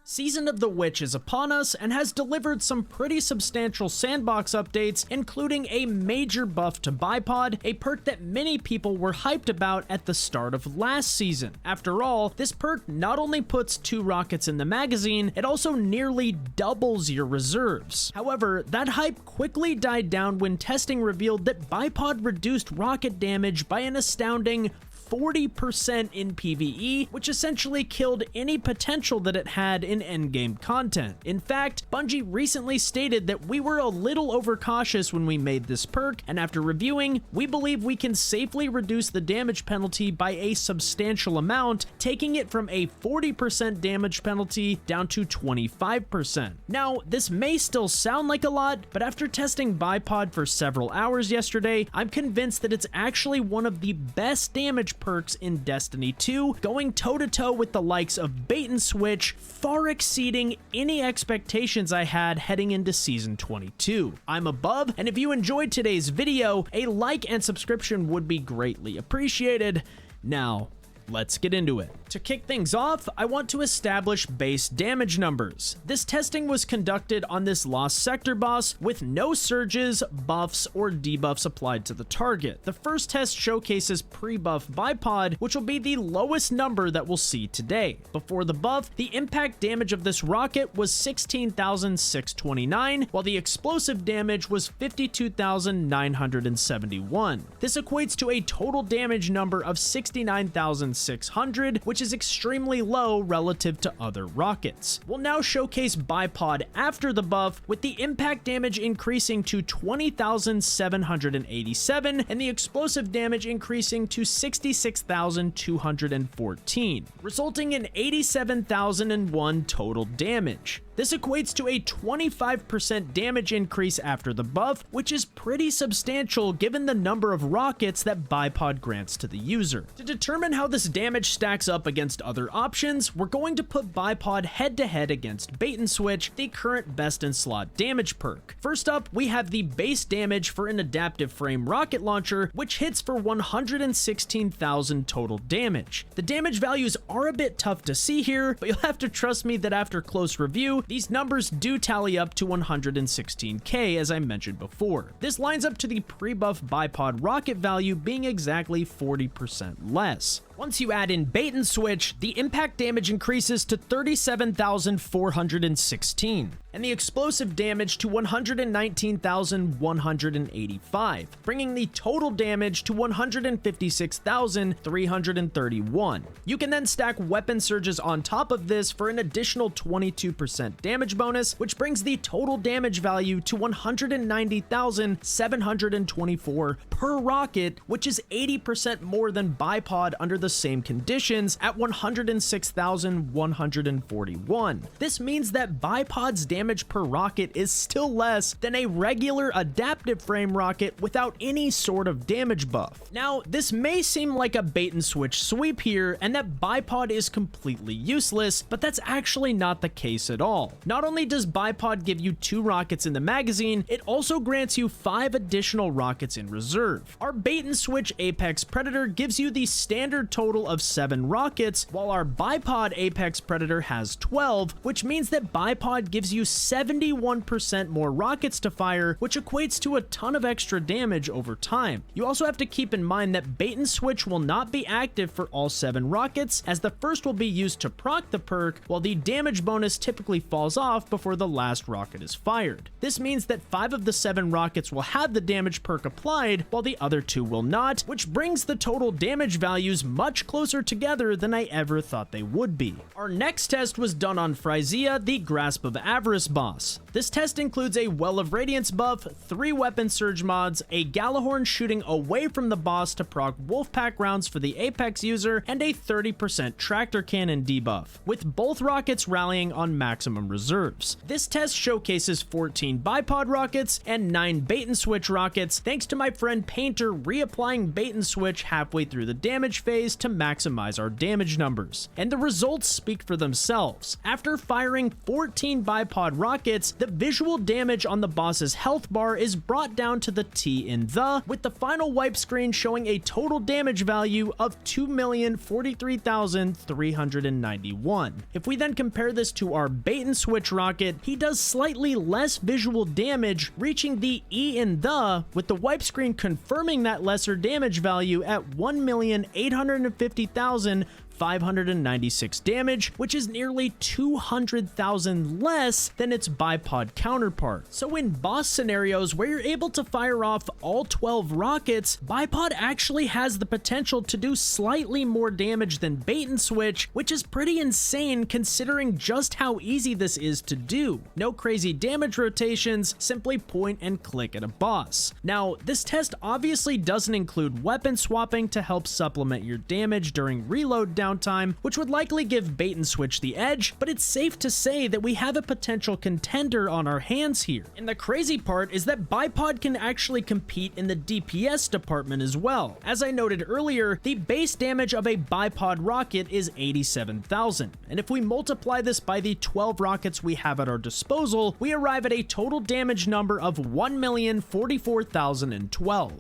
Season of the Witch is upon us and has delivered some pretty substantial sandbox updates, including a major buff to Bipod, a perk that many people were hyped about at the start of last season. After all, this perk not only puts 2 rockets in the magazine, it also nearly doubles your reserves. However, that hype quickly died down when testing revealed that Bipod reduced rocket damage by an astounding 40% in PvE, which essentially killed any potential that it had in endgame content. In fact, Bungie recently stated that we were a little overcautious when we made this perk, and after reviewing, we believe we can safely reduce the damage penalty by a substantial amount, taking it from a 40% damage penalty down to 25%. Now, this may still sound like a lot, but after testing Bipod for several hours yesterday, I'm convinced that it's actually one of the best damage perks in Destiny 2, going toe-to-toe with the likes of Bait and Switch, far exceeding any expectations I had heading into Season 22. I'm Above, and if you enjoyed today's video, a like and subscription would be greatly appreciated. Now, let's get into it. To kick things off, I want to establish base damage numbers. This testing was conducted on this Lost Sector boss with no surges, buffs, or debuffs applied to the target. The first test showcases pre-buff Bipod, which will be the lowest number that we'll see today. Before the buff, the impact damage of this rocket was 16,629, while the explosive damage was 52,971. This equates to a total damage number of 69,600, which is extremely low relative to other rockets. We'll now showcase Bipod after the buff, with the impact damage increasing to 20,787 and the explosive damage increasing to 66,214, resulting in 87,001 total damage. This equates to a 25% damage increase after the buff, which is pretty substantial given the number of rockets that Bipod grants to the user. To determine how this damage stacks up against other options, we're going to put Bipod head-to-head against Bait and Switch, the current best-in-slot damage perk. First up, we have the base damage for an adaptive frame rocket launcher, which hits for 116,000 total damage. The damage values are a bit tough to see here, but you'll have to trust me that after close review, these numbers do tally up to 116k, as I mentioned before. This lines up to the pre-buff Bipod rocket value being exactly 40% less. Once you add in Bait and Switch, the impact damage increases to 37,416, and the explosive damage to 119,185, bringing the total damage to 156,331. You can then stack weapon surges on top of this for an additional 22% damage bonus, which brings the total damage value to 190,724 per rocket, which is 80% more than Bipod under the same conditions at 106,141. This means that Bipod's damage per rocket is still less than a regular adaptive frame rocket without any sort of damage buff. Now, this may seem like a bait and switch sweep here and that Bipod is completely useless, but that's actually not the case at all. Not only does Bipod give you 2 rockets in the magazine, it also grants you 5 additional rockets in reserve. Our bait and switch Apex Predator gives you the standard total of 7 rockets, while our Bipod Apex Predator has 12, which means that Bipod gives you 71% more rockets to fire, which equates to a ton of extra damage over time. You also have to keep in mind that Bait and Switch will not be active for all 7 rockets, as the first will be used to proc the perk, while the damage bonus typically falls off before the last rocket is fired. This means that 5 of the 7 rockets will have the damage perk applied, while the other 2 will not, which brings the total damage values much closer together than I ever thought they would be. Our next test was done on Frisia, the Grasp of Avarice boss. This test includes a Well of Radiance buff, 3 weapon surge mods, a Galahorn shooting away from the boss to proc Wolfpack rounds for the Apex user, and a 30% tractor cannon debuff, with both rockets rallying on maximum reserves. This test showcases 14 Bipod rockets and 9 Bait and Switch rockets, thanks to my friend Painter reapplying Bait and Switch halfway through the damage phase skills to maximize our damage numbers. And the results speak for themselves. After firing 14 Bipod rockets, the visual damage on the boss's health bar is brought down to the T in the, with the final wipe screen showing a total damage value of 2,043,391. If we then compare this to our bait and switch rocket, he does slightly less visual damage, reaching the E in the, with the wipe screen confirming that lesser damage value at 1,850,596 damage, which is nearly 200,000 less than its Bipod counterpart. So in boss scenarios where you're able to fire off all 12 rockets, Bipod actually has the potential to do slightly more damage than bait and switch, which is pretty insane considering just how easy this is to do. No crazy damage rotations, simply point and click at a boss. Now, this test obviously doesn't include weapon swapping to help supplement your damage during reload downtime, which would likely give bait and switch the edge, but it's safe to say that we have a potential contender on our hands here. And the crazy part is that Bipod can actually compete in the DPS department as well. As I noted earlier, the base damage of a Bipod rocket is 87,000, and if we multiply this by the 12 rockets we have at our disposal, we arrive at a total damage number of 1,044,012.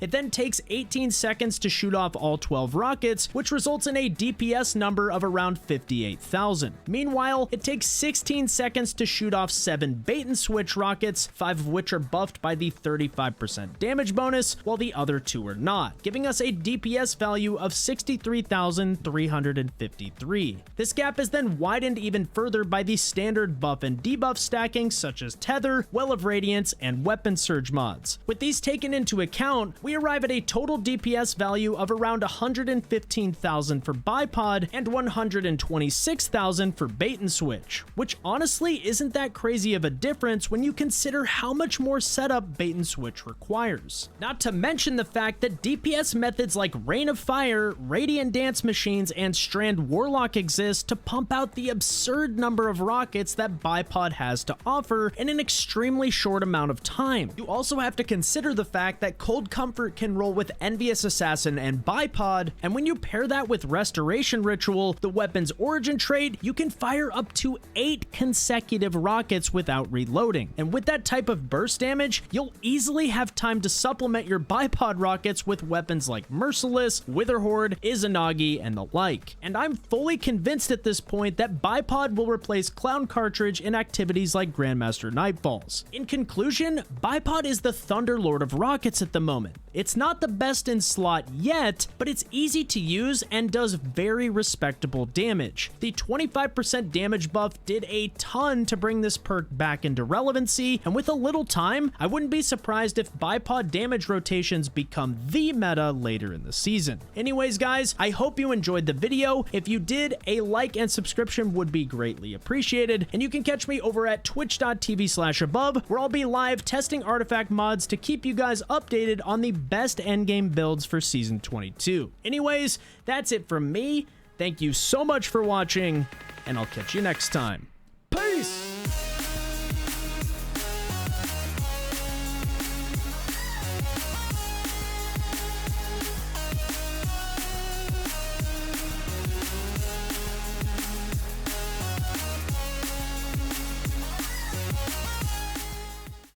It then takes 18 seconds to shoot off all 12 rockets, which results in a DPS number of around 58,000. Meanwhile, it takes 16 seconds to shoot off 7 bait and switch rockets, 5 of which are buffed by the 35% damage bonus, while the other 2 are not, giving us a DPS value of 63,353. This gap is then widened even further by the standard buff and debuff stacking such as Tether, Well of Radiance, and Weapon Surge mods. With these taken into account, we arrive at a total DPS value of around 115,000 for Bipod and 126,000 for bait and switch, which honestly isn't that crazy of a difference when you consider how much more setup bait and switch requires. Not to mention the fact that DPS methods like Rain of Fire, Radiant Dance Machines, and Strand Warlock exist to pump out the absurd number of rockets that Bipod has to offer in an extremely short amount of time. You also have to consider the fact that Cold Comfort can roll with Envious Assassin and Bipod, and when you pair that with Restoration Ritual, the weapon's origin trait, you can fire up to 8 consecutive rockets without reloading. And with that type of burst damage, you'll easily have time to supplement your Bipod rockets with weapons like Merciless, Witherhoard, Izanagi, and the like. And I'm fully convinced at this point that Bipod will replace Clown Cartridge in activities like Grandmaster Nightfalls. In conclusion, Bipod is the Thunderlord of rockets at the moment. It's not the best in slot yet, but it's easy to use and does very respectable damage. The 25% damage buff did a ton to bring this perk back into relevancy, and with a little time, I wouldn't be surprised if Bipod damage rotations become the meta later in the season. Anyways guys, I hope you enjoyed the video. If you did, a like and subscription would be greatly appreciated, and you can catch me over at twitch.tv/above, where I'll be live testing artifact mods to keep you guys updated on the best endgame builds for Season 22. Anyways, that's it from me. Thank you so much for watching, and I'll catch you next time.